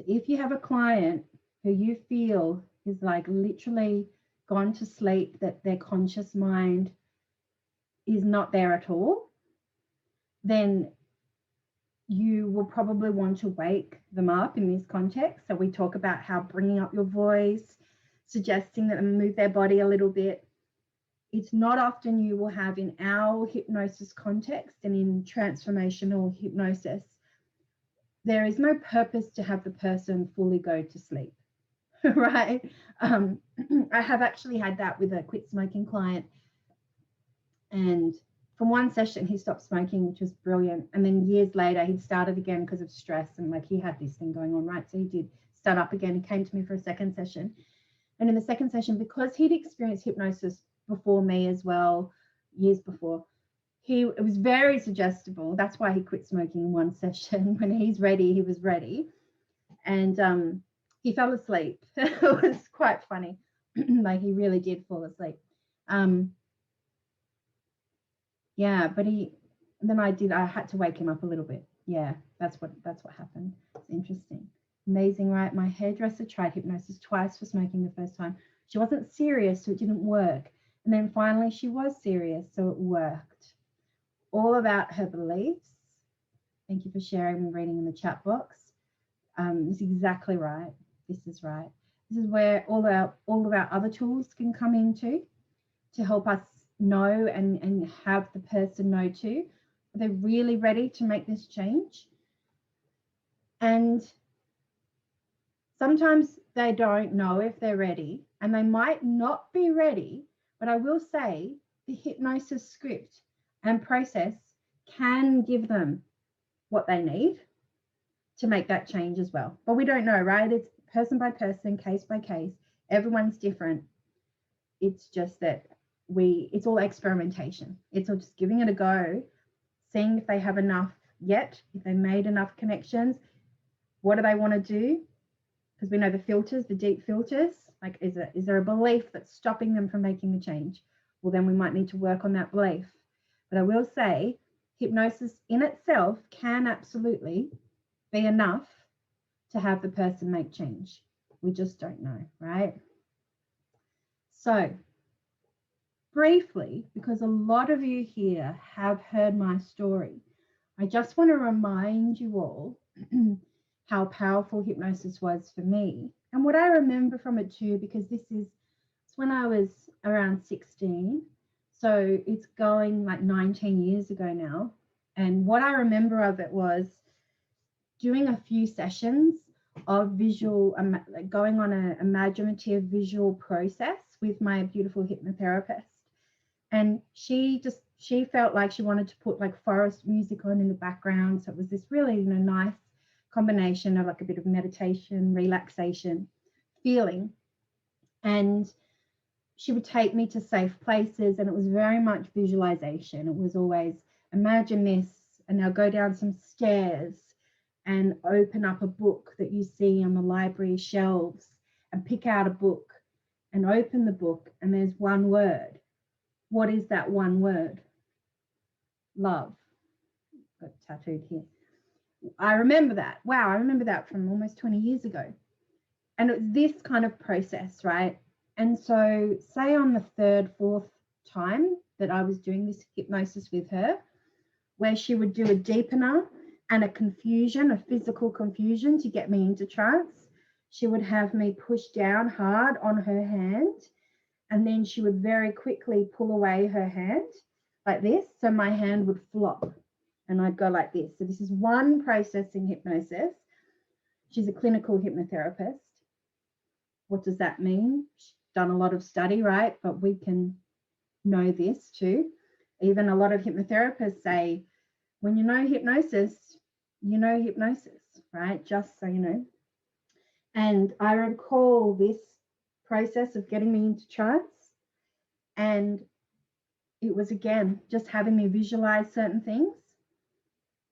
if you have a client who you feel is like literally gone to sleep, that their conscious mind is not there at all, then you will probably want to wake them up in this context. So we talk about how bringing up your voice, suggesting that they move their body a little bit. It's not often you will have in our hypnosis context and in transformational hypnosis, there is no purpose to have the person fully go to sleep, right? I have actually had that with a quit smoking client. And from one session, he stopped smoking, which was brilliant. And then years later, he'd started again because of stress. And like he had this thing going on, right? So he did start up again. He came to me for a second session. And in the second session, because he'd experienced hypnosis before me as well, years before, it was very suggestible. That's why he quit smoking in one session. When he's ready, he was ready. And he fell asleep. It was quite funny. Like he really did fall asleep. Yeah, but I had to wake him up a little bit. Yeah, that's what happened. It's interesting. Amazing, right? My hairdresser tried hypnosis twice for smoking the first time. She wasn't serious, so it didn't work. And then finally she was serious, so it worked. All about her beliefs. Thank you for sharing and reading in the chat box. It's exactly right. This is right. This is where all of our other tools can come into to help us know and have the person know too. Are they really ready to make this change? And sometimes they don't know if they're ready, and they might not be ready, but I will say the hypnosis script and process can give them what they need to make that change as well. But we don't know, right? It's person by person, case by case. Everyone's different. It's just that it's all experimentation. It's all just giving it a go, seeing if they have enough yet, if they made enough connections. What do they want to do? Because we know the filters, the deep filters, like is there a belief that's stopping them from making the change? Well, then we might need to work on that belief. But I will say hypnosis in itself can absolutely be enough to have the person make change. We just don't know, right? So briefly, because a lot of you here have heard my story, I just want to remind you all how powerful hypnosis was for me and what I remember from it too, because it's when I was around 16. So it's going like 19 years ago now. And what I remember of it was doing a few sessions of going on an imaginative visual process with my beautiful hypnotherapist. And she felt like she wanted to put like forest music on in the background. So it was this really, nice combination of like a bit of meditation, relaxation feeling. And she would take me to safe places, and it was very much visualization. It was always imagine this, and now go down some stairs and open up a book that you see on the library shelves and pick out a book and open the book, and there's one word. What is that one word? Love. Got tattooed here. I remember that. Wow, I remember that from almost 20 years ago. And it was this kind of process, right? And so say on the third, fourth time that I was doing this hypnosis with her, where she would do a deepener and a confusion, a physical confusion to get me into trance, she would have me push down hard on her hand, and then she would very quickly pull away her hand like this. So my hand would flop and I'd go like this. So this is one process in hypnosis. She's a clinical hypnotherapist. What does that mean? She's done a lot of study, right? But we can know this too. Even a lot of hypnotherapists say, when you know hypnosis, right? Just so you know. And I recall this process of getting me into trance, and it was again just having me visualize certain things.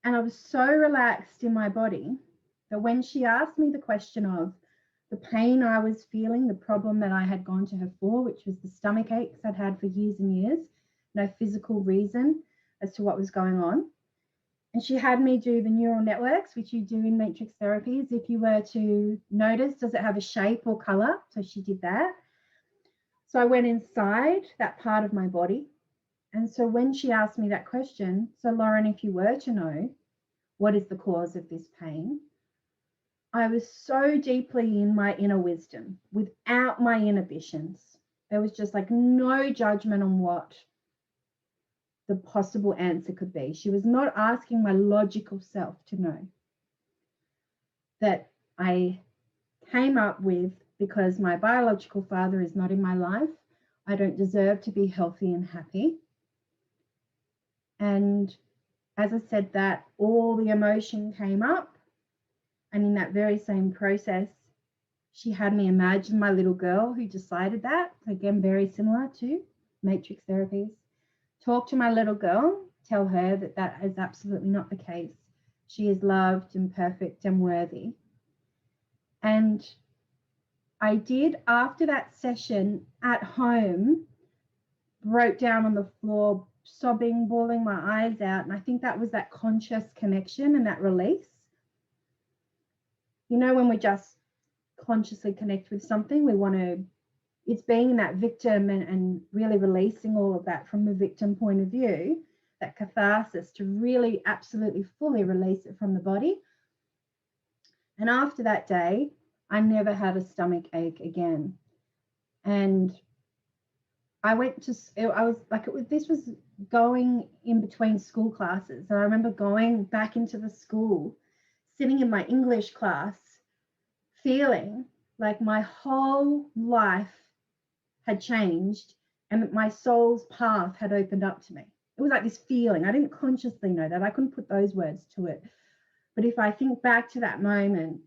And I was so relaxed in my body that when she asked me the question of the pain I was feeling, the problem that I had gone to her for, which was the stomach aches I'd had for years and years, no physical reason as to what was going on. And she had me do the neural networks, which you do in matrix therapies. If you were to notice, does it have a shape or color? So she did that. So I went inside that part of my body. And so when she asked me that question, so Lauren, if you were to know what is the cause of this pain, I was so deeply in my inner wisdom without my inhibitions. There was just like no judgment on what the possible answer could be. She was not asking my logical self to know. That I came up with, because my biological father is not in my life, I don't deserve to be healthy and happy. And as I said that, all the emotion came up. And in that very same process, she had me imagine my little girl who decided that. Again, very similar to matrix therapies. Talk to my little girl, tell her that that is absolutely not the case. She is loved and perfect and worthy. And I did, after that session at home, broke down on the floor, sobbing, bawling my eyes out. And I think that was that conscious connection and that release. You know, when we just consciously connect with something, we want to, it's being in that victim and really releasing all of that from the victim point of view, that catharsis, to really absolutely fully release it from the body. And after that day, I never had a stomach ache again. And I went to, I was like, this was going in between school classes. And I remember going back into the school, sitting in my English class, feeling like my whole life had changed and my soul's path had opened up to me. It was like this feeling. I didn't consciously know that. I couldn't put those words to it. But if I think back to that moment,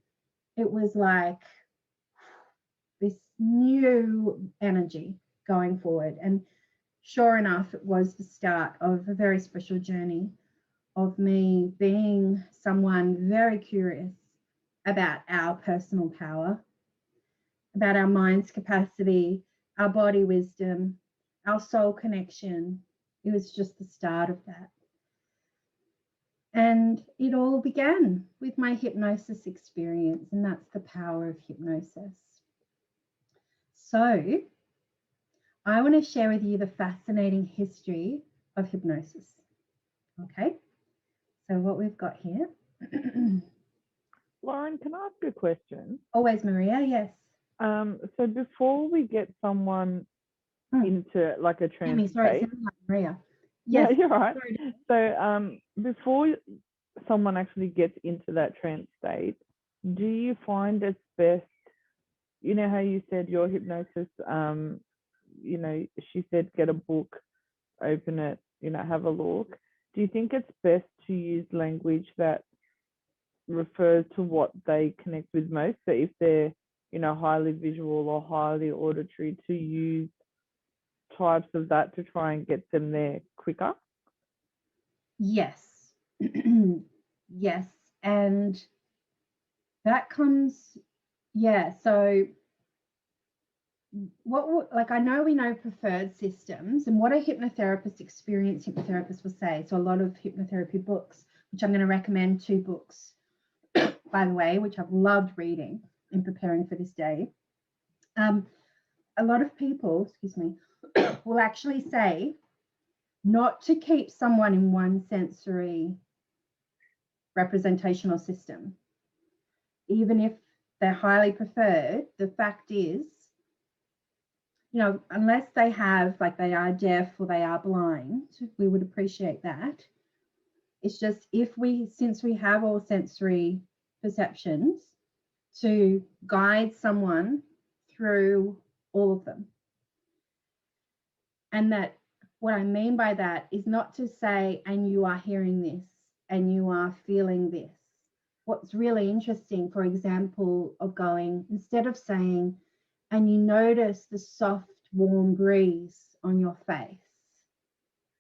it was like this new energy going forward. And sure enough, it was the start of a very special journey of me being someone very curious about our personal power, about our mind's capacity, our body wisdom, our soul connection. It was just the start of that. And it all began with my hypnosis experience, and that's the power of hypnosis. So I want to share with you the fascinating history of hypnosis. Okay, so what we've got here. Lauren, can I ask you a question? Always, Maria, yes. So before we get someone into like a trance Sorry, state, Maria. Yes, Yes, you're right. So before someone actually gets into that trance state, do you find it's best, you know how you said your hypnosis, you know, she said get a book, open it, you know, have a look. Do you think it's best to use language that refers to what they connect with most? So if they're, you know, highly visual or highly auditory, to use types of that to try and get them there quicker? Yes. Yes. And that comes, yeah. So like, I know we know preferred systems, and what a hypnotherapist, experienced hypnotherapist will say. So a lot of hypnotherapy books, which I'm going to recommend 2 books, by the way, which I've loved reading in preparing for this day. A lot of people, excuse me, will actually say not to keep someone in one sensory representational system, even if they're highly preferred. The fact is, you know, unless they have, like, they are deaf or they are blind, we would appreciate that. It's just, since we have all sensory perceptions, to guide someone through all of them. And that, what I mean by that is not to say, and you are hearing this, and you are feeling this. What's really interesting, for example, of going, instead of saying, and you notice the soft, warm breeze on your face,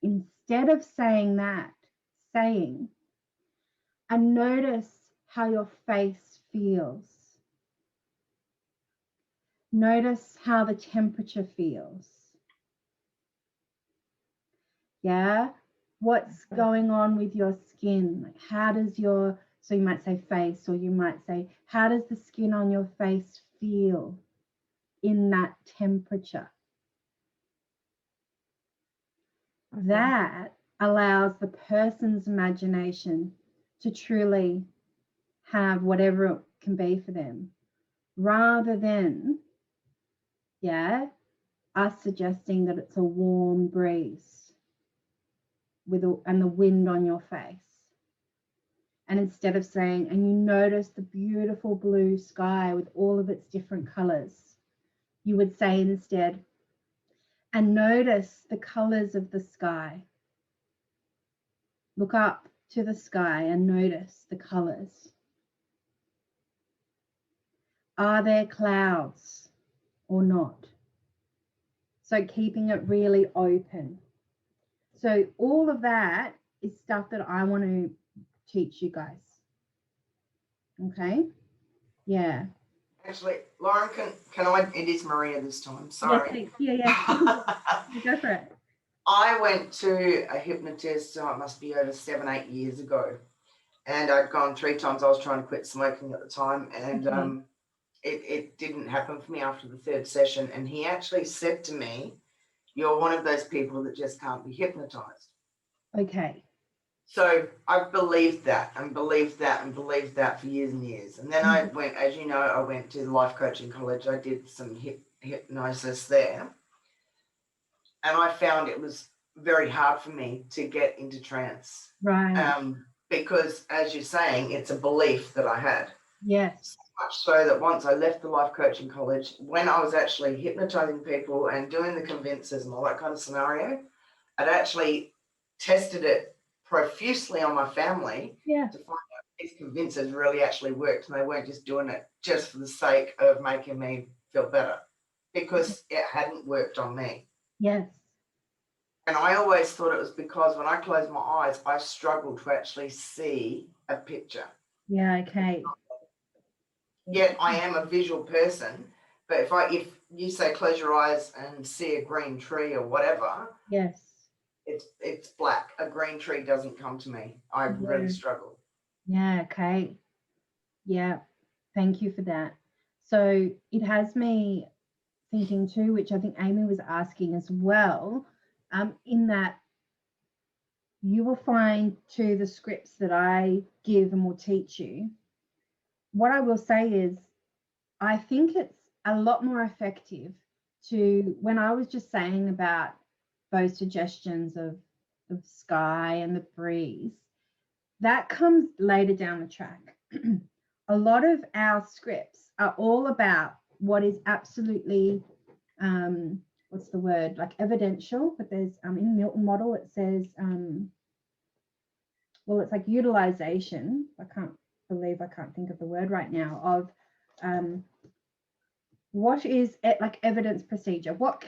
instead of saying that, saying, and notice how your face feels. Notice how the temperature feels. Yeah. What's going on with your skin? Like, how does your, so you might say face, or you might say, how does the skin on your face feel in that temperature? Okay. That allows the person's imagination to truly have whatever it can be for them, rather than, yeah, us suggesting that it's a warm breeze and the wind on your face. And instead of saying, and you notice the beautiful blue sky with all of its different colors, you would say instead, and notice the colors of the sky. Look up to the sky and notice the colors. Are there clouds or not? So keeping it really open. So all of that is stuff that I want to teach you guys. Okay? Yeah. Actually, Lauren, can I? It is Maria this time. Sorry. Yeah. You go for it. I went to a hypnotist, so it must be over 7-8 years ago. And I'd gone 3 times. I was trying to quit smoking at the time. And Okay. it didn't happen for me after the 3rd session. And he actually said to me, "You're one of those people that just can't be hypnotized." Okay. So I've believed that and believed that and believed that for years and years. And then I went, as you know, I went to the life coaching college. I did some hypnosis there. And I found it was very hard for me to get into trance. Right. Because, as you're saying, it's a belief that I had. Yes. So much so that once I left the life coaching college, when I was actually hypnotizing people and doing the convincers and all that kind of scenario, I'd actually tested it profusely on my family to find out these convincers really actually worked, and they weren't just doing it just for the sake of making me feel better, because it hadn't worked on me. Yes. And I always thought it was because when I closed my eyes, I struggled to actually see a picture. Yeah. Okay. Yet I am a visual person, but if you say close your eyes and see a green tree or whatever, Yes. it's black. A green tree doesn't come to me. I really struggle. Yeah. Okay. Yeah. Thank you for that. So it has me thinking too, which I think Amy was asking as well, in that you will find to the scripts that I give and will teach you. What I will say is, I think it's a lot more effective to, when I was just saying about those suggestions of the sky and the breeze, that comes later down the track. A lot of our scripts are all about what is absolutely, what's the word, like evidential, but there's in Milton model it says, well, it's like utilization. I can't think of the word right now, of what is it, like evidence procedure, what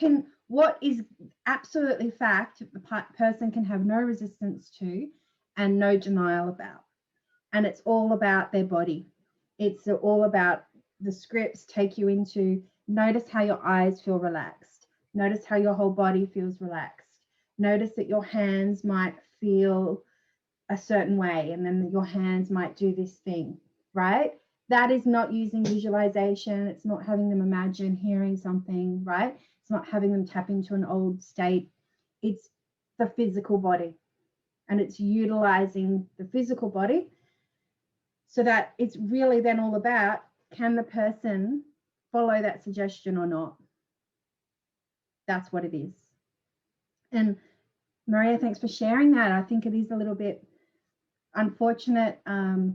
is absolutely fact the person can have no resistance to and no denial about. And it's all about their body. It's all about the scripts take you into, notice how your eyes feel relaxed, notice how your whole body feels relaxed, notice that your hands might feel a certain way and then your hands might do this thing, right? That is not using visualization. It's not having them imagine hearing something, right? It's not having them tap into an old state. It's the physical body, and it's utilizing the physical body so that it's really then all about, can the person follow that suggestion or not? That's what it is. And Maria, thanks for sharing that. I think it is a little bit unfortunate, but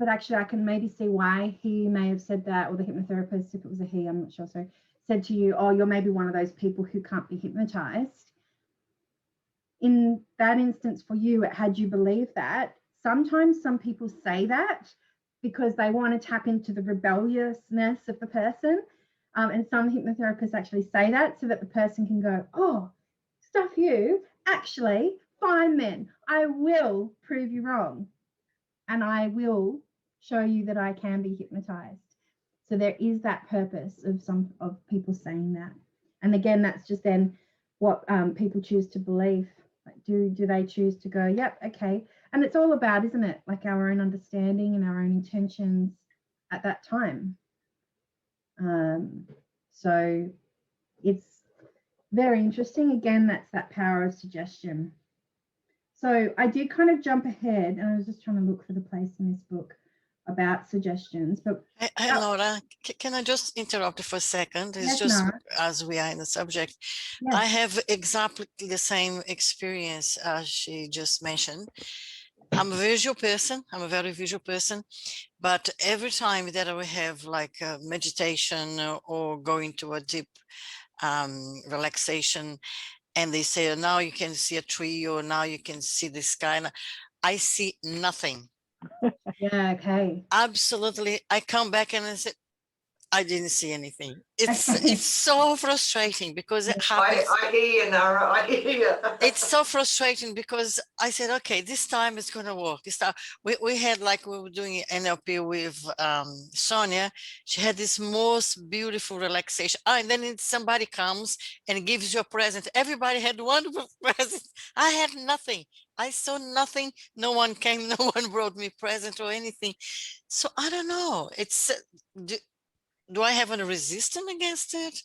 actually I can maybe see why he may have said that, or the hypnotherapist, if it was a he, I'm not sure, so said to you, oh, you're maybe one of those people who can't be hypnotized. In that instance for you, had you believed that, sometimes some people say that because they want to tap into the rebelliousness of the person, and some hypnotherapists actually say that so that the person can go, oh, stuff you, actually, fine then, I will prove you wrong. And I will show you that I can be hypnotized. So there is that purpose of some of people saying that. And again, that's just then what people choose to believe. Like, do they choose to go, yep, okay. And it's all about, isn't it, like our own understanding and our own intentions at that time. So it's very interesting. Again, that's that power of suggestion. So I did kind of jump ahead, and I was just trying to look for the place in this book about suggestions. But Hey, Laura, can I just interrupt you for a second? It's yes, just Nara. as we are in the subject. Yes. I have exactly the same experience as she just mentioned. I'm a visual person. I'm a very visual person. But every time that I have like a meditation or go into a deep relaxation, and they say, oh, now you can see a tree, or now you can see the sky, and I see nothing. Yeah, okay. Absolutely. I come back and I say, I didn't see anything. It's so frustrating because it happens. I hear you, Nara. I hear you. It's so frustrating because I said, okay, this time it's going to work. This time we had, like, we were doing NLP with Sonia. She had this most beautiful relaxation. And then somebody comes and gives you a present. Everybody had wonderful presents. I had nothing. I saw nothing. No one came. No one brought me present or anything. So I don't know. It's do I have a resistance against it?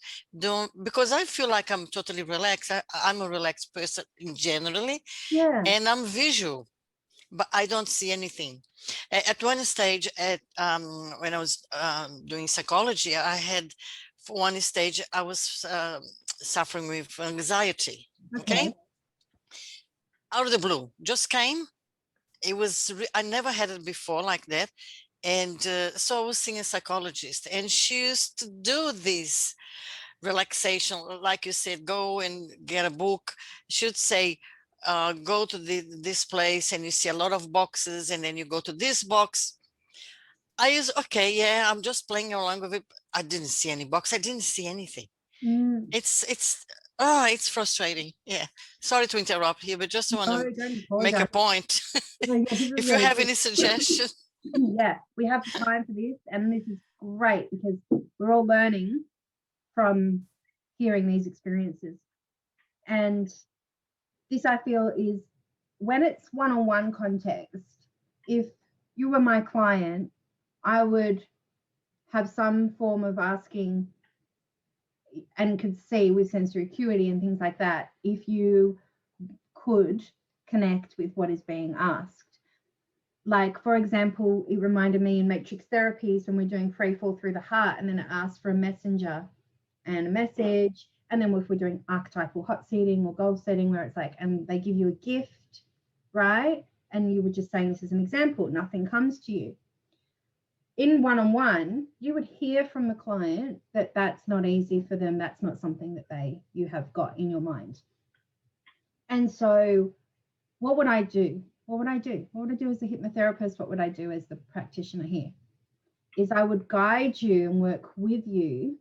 Because I feel like I'm totally relaxed. I'm a relaxed person in generally, Yeah. and I'm visual, but I don't see anything. At one stage, when I was doing psychology, I had, for one stage, I was suffering with anxiety. Okay, out of the blue, just came. It was I never had it before like that. And so I was seeing a psychologist, and she used to do this relaxation, like you said, go and get a book. She would say, go to this place and you see a lot of boxes, and then you go to this box. I use, okay, yeah, I'm just playing along with it. I didn't see any box. I didn't see anything. It's frustrating. Yeah. Sorry to interrupt here, but just want to make a point. If you have any suggestions. Yeah, we have time for this, and this is great because we're all learning from hearing these experiences. And this, I feel, is when it's one-on-one context. If you were my client, I would have some form of asking, and could see with sensory acuity and things like that, if you could connect with what is being asked. Like, for example, it reminded me in matrix therapies when we're doing free fall through the heart, and then it asks for a messenger and a message. And then if we're doing archetypal hot seating or goal setting, where it's like, and they give you a gift, right? And you were just saying this as an example, nothing comes to you. In one-on-one, you would hear from the client that that's not easy for them. That's not something that you have got in your mind. And so what would I do? What would I do? What would I do as a hypnotherapist? What would I do as the practitioner here? Is I would guide you and work with you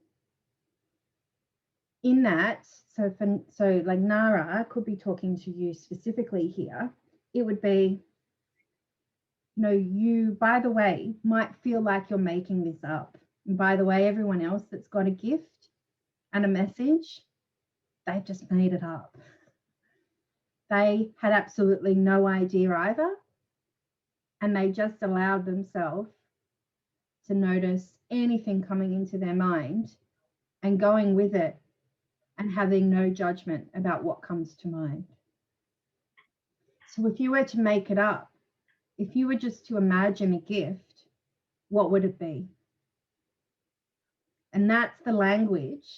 in that. So like Nara could be talking to you specifically here. It would be, you, by the way, might feel like you're making this up. And by the way, everyone else that's got a gift and a message, they've just made it up. They had absolutely no idea either. And they just allowed themselves to notice anything coming into their mind and going with it and having no judgment about what comes to mind. So if you were to make it up, if you were just to imagine a gift, what would it be? And that's the language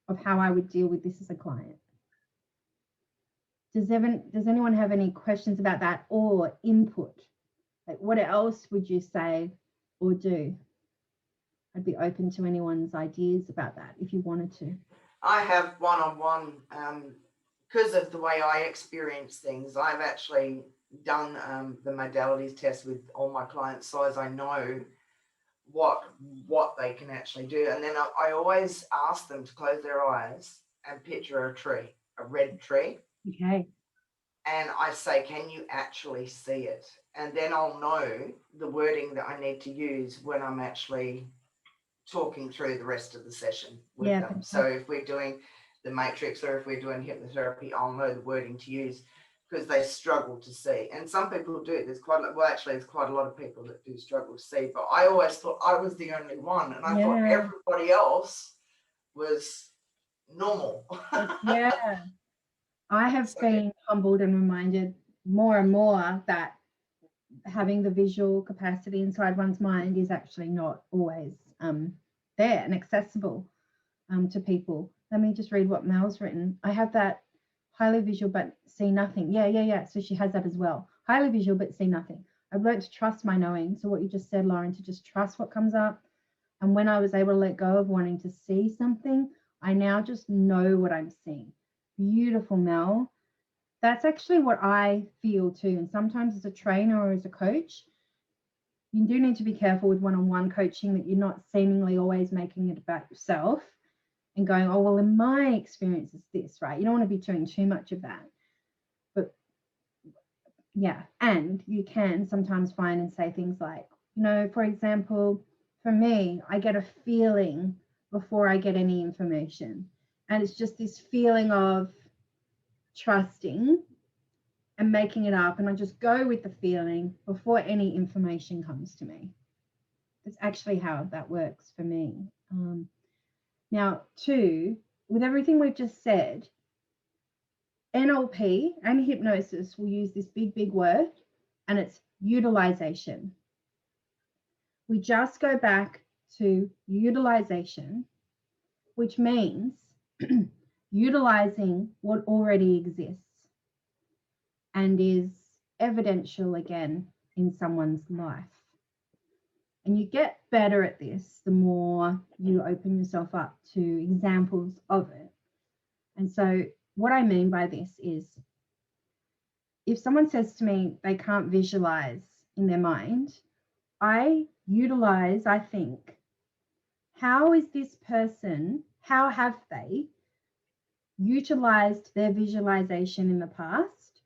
of how I would deal with this as a client. Does anyone have any questions about that or input? Like, what else would you say or do? I'd be open to anyone's ideas about that if you wanted to. I have one-on-one, because of the way I experience things. I've actually done the modalities test with all my clients, so as I know what they can actually do. And then I always ask them to close their eyes and picture a tree, a red tree. Okay. And I say, can you actually see it? And then I'll know the wording that I need to use when I'm actually talking through the rest of the session with them. So if we're doing the matrix, or if we're doing hypnotherapy, I'll know the wording to use because they struggle to see. And some people do. There's quite a lot of people that do struggle to see. But I always thought I was the only one, and I thought everybody else was normal. Yeah. I have been humbled and reminded more and more that having the visual capacity inside one's mind is actually not always there and accessible to people. Let me just read what Mel's written. I have that highly visual but see nothing. Yeah. So she has that as well. Highly visual but see nothing. I've learned to trust my knowing. So what you just said, Lauren, to just trust what comes up. And when I was able to let go of wanting to see something, I now just know what I'm seeing. Beautiful, Mel. That's actually what I feel too. And sometimes as a trainer or as a coach, you do need to be careful with one-on-one coaching that you're not seemingly always making it about yourself and going, oh, well, in my experience it's this, right? You don't want to be doing too much of that. But yeah, and you can sometimes find and say things like, you know, for example, for me, I get a feeling before I get any information. And it's just this feeling of trusting and making it up, and I just go with the feeling before any information comes to me. That's actually how that works for me. Now, two, with everything we've just said, NLP and hypnosis will use this big word, and it's utilization. We just go back to utilization, which means utilizing what already exists and is evidential again in someone's life. And you get better at this the more you open yourself up to examples of it. And so what I mean by this is, if someone says to me they can't visualize in their mind, I think, how is this person, how have they utilized their visualization in the past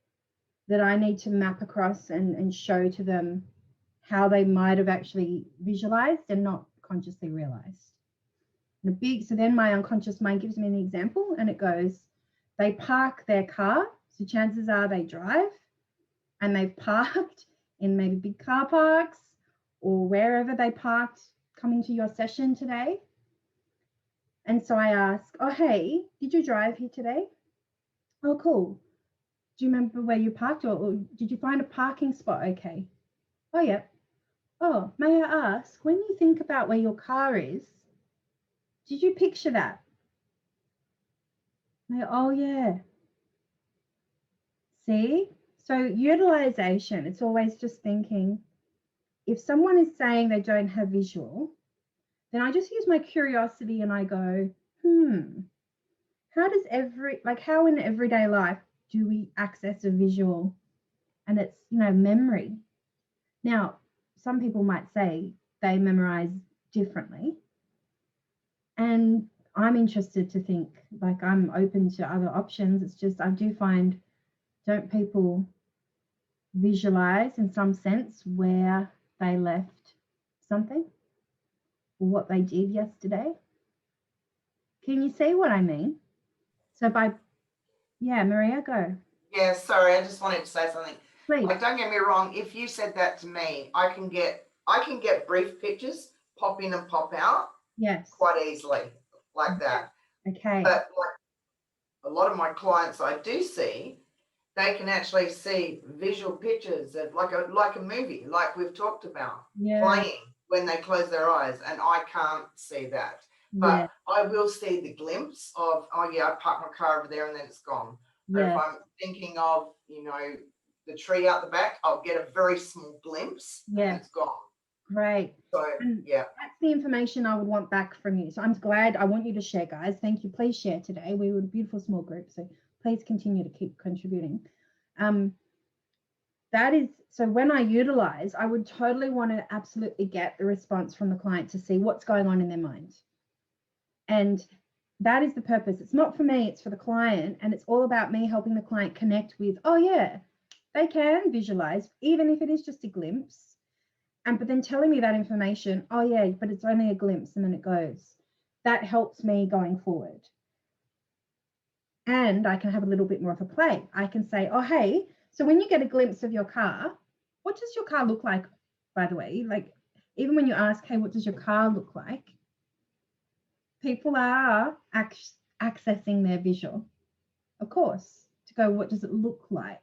that I need to map across and show to them how they might have actually visualized and not consciously realized. So then my unconscious mind gives me an example, and it goes, they park their car, so chances are they drive, and they've parked in maybe big car parks or wherever they parked coming to your session today. And so I ask, oh, hey, did you drive here today? Oh, cool. Do you remember where you parked, or did you find a parking spot okay? Oh, yeah. Oh, may I ask, when you think about where your car is, did you picture that? Oh, yeah. See? So utilization, it's always just thinking, if someone is saying they don't have visual, then I just use my curiosity and I go, how in everyday life do we access a visual? And it's, memory. Now, some people might say they memorize differently. And I'm interested to think, like, I'm open to other options. It's just, I do find, don't people visualize in some sense where they left something or what they did yesterday? Can you see what I mean? So Maria, go. Yeah, sorry, I just wanted to say something. Please. Like, don't get me wrong, if you said that to me, I can get brief pictures, pop in and pop out. Yes. Quite easily, like that. Okay. But like a lot of my clients I do see, they can actually see visual pictures of like a movie, like we've talked about, playing when they close their eyes, and I can't see that. But I will see the glimpse of, oh yeah, I parked my car over there and then it's gone. Or if I'm thinking of, the tree out the back, I'll get a very small glimpse and it's gone. Great. So, yeah. That's the information I would want back from you. So I'm glad. I want you to share, guys. Thank you. Please share today. We were a beautiful small group, so please continue to keep contributing. So when I utilize, I would totally want to absolutely get the response from the client to see what's going on in their mind. And that is the purpose. It's not for me, it's for the client. And it's all about me helping the client connect with, oh yeah, they can visualize, even if it is just a glimpse. But then telling me that information, oh yeah, but it's only a glimpse and then it goes. That helps me going forward. And I can have a little bit more of a play. I can say, oh, hey, so when you get a glimpse of your car, what does your car look like, by the way? Like, even when you ask, hey, what does your car look like? People are accessing their visual, of course, to go, what does it look like?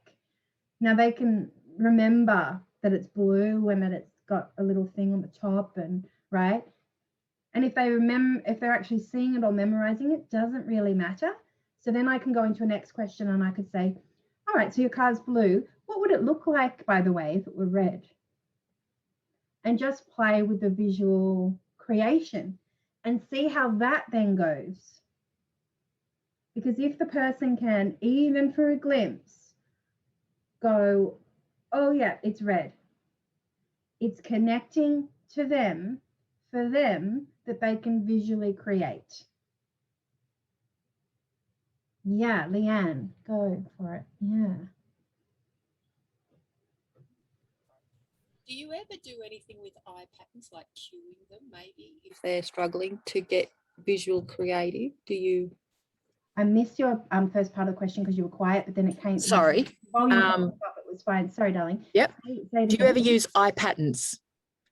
Now they can remember that it's blue and that it's got a little thing on the top, and right. And if they remember, if they're actually seeing it or memorizing it, doesn't really matter. So then I can go into a next question and I could say, all right, so your car's blue. What would it look like, by the way, if it were red? And just play with the visual creation and see how that then goes. Because if the person can, even for a glimpse, go, oh yeah, it's red. It's connecting to them, for them, that they can visually create. Yeah, Leanne, go for it. Yeah. Do you ever do anything with eye patterns, like cueing them, maybe, if they're struggling to get visual creative? Do you? I missed your first part of the question because you were quiet, but then it came. Sorry. Volume up, it was fine. Sorry, darling. Yep. Say Do you ever use eye patterns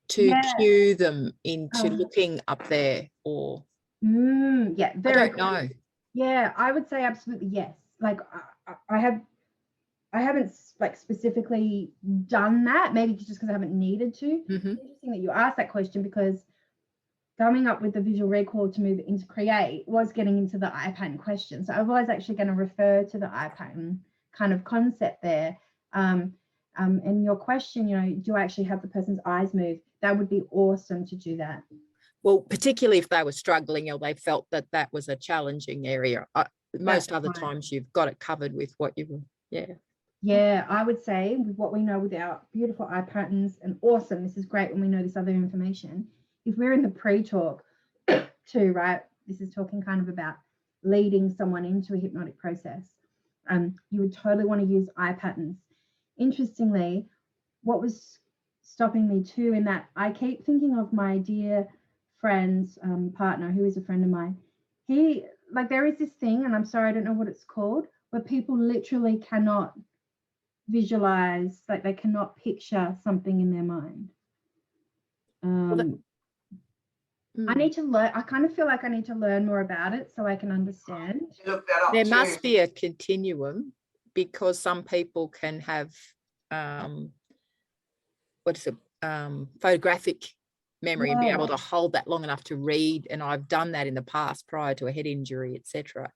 to cue them into looking up there, or? Yeah, I don't know. Yeah, I would say absolutely yes. Like I haven't like specifically done that, maybe just because I haven't needed to. Mm-hmm. It's interesting that you asked that question, because coming up with the visual recall to move into create was getting into the eye pattern question. So I was actually going to refer to the eye pattern kind of concept there. And your question, you know, do I actually have the person's eyes move? That would be awesome to do that. Well, particularly if they were struggling or they felt that that was a challenging area. Most other times you've got it covered with what you, Yeah, I would say with what we know with our beautiful eye patterns, and awesome, this is great when we know this other information. If we're in the pre-talk too, right, this is talking kind of about leading someone into a hypnotic process. You would totally want to use eye patterns. Interestingly, what was stopping me too in that, I keep thinking of my dear friend's partner, who is a friend of mine. He, like, there is this thing, and I'm sorry, I don't know what it's called, where people literally cannot visualize, like they cannot picture something in their mind. I need to learn. I kind of feel like I need to learn more about it so I can understand. Look that up there too. must be a continuum, because some people can have photographic memory and be able to hold that long enough to read, and I've done that in the past prior to a head injury, etc.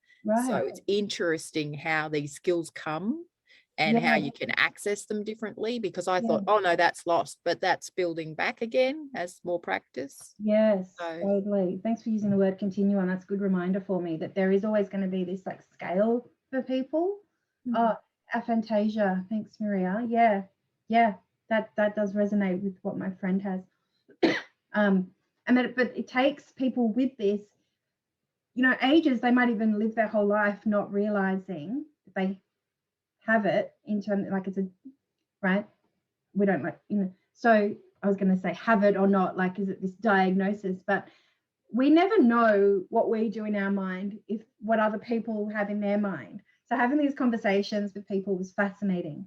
So it's interesting how these skills come and how you can access them differently, because I thought, oh no, that's lost, but that's building back again as more practice. Yes, totally. Thanks for using the word continuum. That's a good reminder for me that there is always going to be this like scale for people. Oh, aphantasia. Thanks, Maria. Yeah, that does resonate with what my friend has. And that, but it takes people with this, you know, ages. They might even live their whole life not realizing that they have it in terms, like, it's a right. We don't, like, you know. So I was going to say have it or not, like, is it this diagnosis? But we never know what we do in our mind, if what other people have in their mind. So having these conversations with people was fascinating,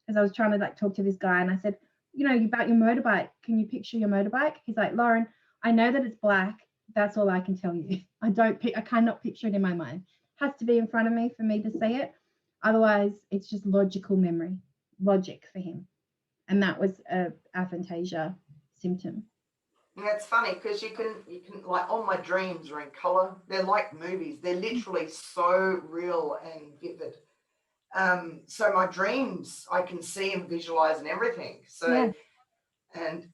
because I was trying to like talk to this guy, and I said, you know, about your motorbike, can you picture your motorbike? He's like, Lauren, I know that it's black. That's all I can tell you. I cannot picture it in my mind. It has to be in front of me for me to see it. Otherwise, it's just logical memory, logic for him. And that was a aphantasia symptom. Yeah, it's funny because you can like, all my dreams are in color. They're like movies. They're literally so real and vivid. So my dreams, I can see and visualize and everything. So, and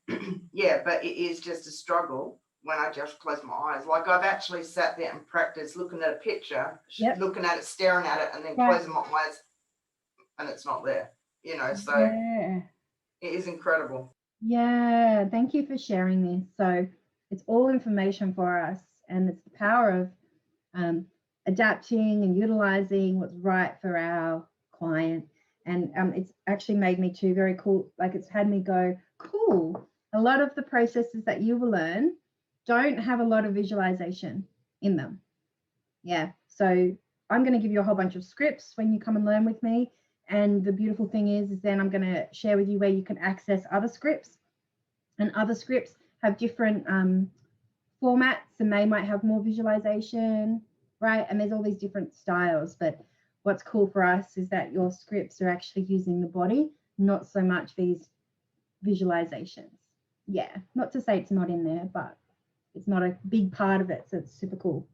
yeah, but it is just a struggle when I just close my eyes. Like, I've actually sat there and practiced looking at a picture, looking at it, staring at it, and then closing my eyes, and it's not there, you know. So it is incredible. Yeah, thank you for sharing this. So it's all information for us, and it's the power of adapting and utilizing what's right for our client. And it's actually made me too very cool. Like, it's had me go, cool. A lot of the processes that you will learn don't have a lot of visualization in them. Yeah. So I'm going to give you a whole bunch of scripts when you come and learn with me. And the beautiful thing is then I'm going to share with you where you can access other scripts. And other scripts have different formats, and they might have more visualization, right? And there's all these different styles. But what's cool for us is that your scripts are actually using the body, not so much these visualizations. Yeah, not to say it's not in there, but it's not a big part of it. So it's super cool.